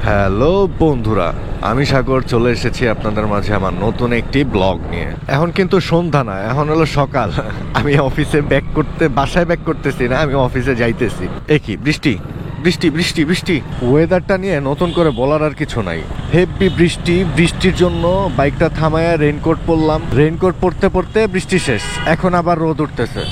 Hello বন্ধুরা, আমি সাগর চলে এসেছি আপনাদের মাঝে আমার নতুন একটি ব্লগ নিয়ে। এখন কিন্তু সন্ধ্যা না, এখন হলো সকাল। আমি অফিসে বাসায় ব্যাক করতেছি না, আমি অফিসে যাইতেছি। কি বৃষ্টি বৃষ্টি বৃষ্টি বৃষ্টি, ওয়েদারটা নিয়ে নতুন করে বলার আর কিছু নাই। হেভি বৃষ্টির জন্য বাইকটা থামায়া রেইনকোট পরলাম। রেইনকোট পরতে পরতে বৃষ্টি শেষ, এখন আবার রোদ উঠতেছে।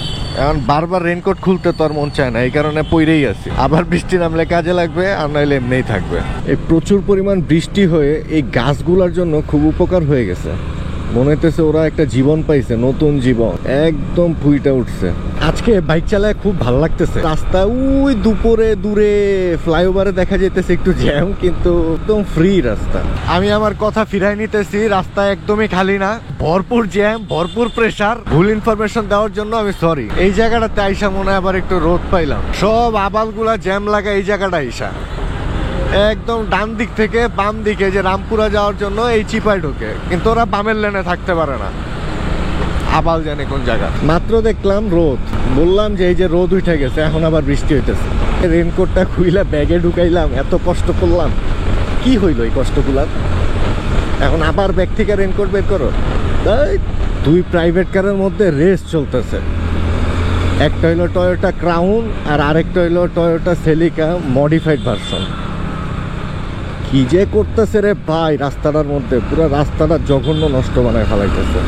এখন বারবার রেইনকোট খুলতে তো আর মন চায় না, এই কারণে পইরেই আছি। আবার বৃষ্টি নামলে কাজে লাগবে, আর নাইলে এমনিই থাকবে। এই প্রচুর পরিমাণ বৃষ্টি হয়ে এই গাছগুলোর জন্য খুব উপকার হয়ে গেছে। মনে হইতেছে ওরা একটা জীবন পাইছে, নতুন জীবন, একদম ফুইটা উঠছে। আজকে বাইক চালায় খুব ভালো লাগতেছে। রাস্তা ওই দুপুরে দূরে ফ্লাইওভারে দেখা যেতেছে একটু জ্যাম, কিন্তু একদম ফ্রি রাস্তা। আমি আমার কথা ফিরাই নিতেছি, রাস্তা একদমই খালি না, ভরপুর জ্যাম, ভরপুর প্রেসার। ভুল ইনফরমেশন দেওয়ার জন্য আমি সরি। এই জায়গাটাতে আইসা মনে হয় আবার একটু রোদ পাইলাম। সব আবালগুলা জ্যাম লাগা এই জায়গাটা আইসা একদম ডান দিক থেকে বাম দিকে, যে রামপুরা যাওয়ার জন্য এই চিপায় ঢোকে, কিন্তু ওরা বামের লেনে থাকতে পারে না। আবাল জানে কোন জায়গা। মাত্র দেখলাম রোদ, বললাম যে এই যে রোদ উঠে গেছে, এখন আবার বৃষ্টি হইতেছে। রেনকোটটা খুইলা ব্যাগে ঢুকাইলাম, এত কষ্ট করলাম, কি হইল এই কষ্টগুলার? এখন আবার ব্যাগ থেকে রেনকোট বের করো। দুই প্রাইভেট কারের মধ্যে রেস চলতেছে। একটা হইলো টয়োটা ক্রাউন, আর আরেকটা হইলো টয়োটা সেলিকা মডিফাইড ভার্সন। কি যে করতেছে রে ভাই রাস্তাটার মধ্যে, পুরো রাস্তাটা জঘন্য নষ্ট বানায় ফেলাইতেছে।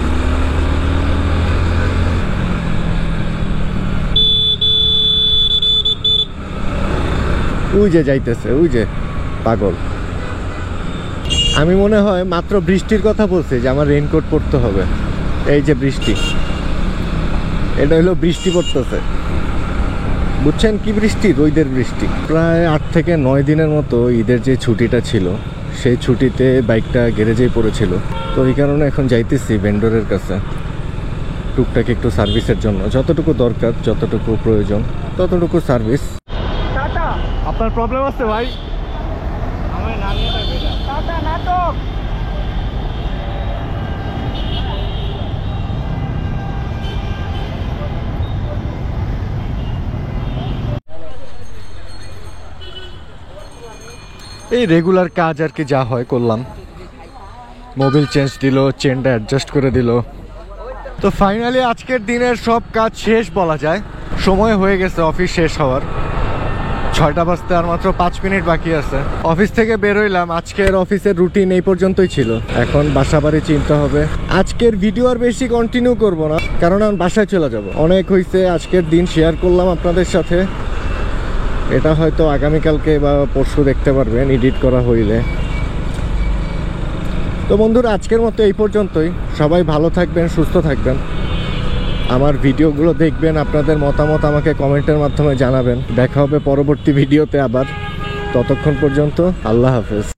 ওই যে যাইতেছে, ওই যে পাগল। আমি মনে হয় মাত্র বৃষ্টির কথা বলছি যে আমার রেইনকোট পরতে হবে। এই যে বৃষ্টি, এটা হলো বৃষ্টি পড়তেছে, বুঝছেন? কি বৃষ্টি? রোদের বৃষ্টি। প্রায় 8 থেকে 9 দিনের মতো ঈদের যে ছুটিটা ছিল, সেই ছুটিতে বাইকটা গ্যারেজেই পড়েছিল। তো এই কারণে এখন যাইতেছি ভেন্ডরের কাছে টুকটাক একটু সার্ভিসের জন্য। যতটুকু দরকার, যতটুকু প্রয়োজন, ততটুকু সার্ভিস। আপনার প্রবলেম আছে ভাই? এই রেগুলার কাজ আর কি, যা হয় করলাম। মোবিল চেঞ্জ দিল, চেনটা অ্যাডজাস্ট করে দিল। তো ফাইনালি আজকের দিনের সব কাজ শেষ বলা যায়। সময় হয়ে গেছে অফিস শেষ হওয়ার। 6টা বাজতে আর মাত্র 5 মিনিট বাকি আছে। অফিস থেকে বের হইলাম। আজকের অফিসের রুটিন এই পর্যন্তই ছিল। এখন বাসা বাড়ি চিনতে হবে। আজকের ভিডিও আর বেশি কন্টিনিউ করব না, কারণ আমি বাসায় চলে যাব। অনেক হয়েছে, আজকের দিন শেয়ার করলাম আপনাদের সাথে। এটা হয়তো আগামীকালকে বা পরশু দেখতে পারবেন এডিট করা হইলে। তো বন্ধুরা, আজকের মতো এই পর্যন্তই। সবাই ভালো থাকবেন, সুস্থ থাকবেন। আমার ভিডিওগুলো দেখবেন, আপনাদের মতামত আমাকে কমেন্টের মাধ্যমে জানাবেন। দেখা হবে পরবর্তী ভিডিওতে আবার। ততক্ষণ পর্যন্ত আল্লাহ হাফেজ।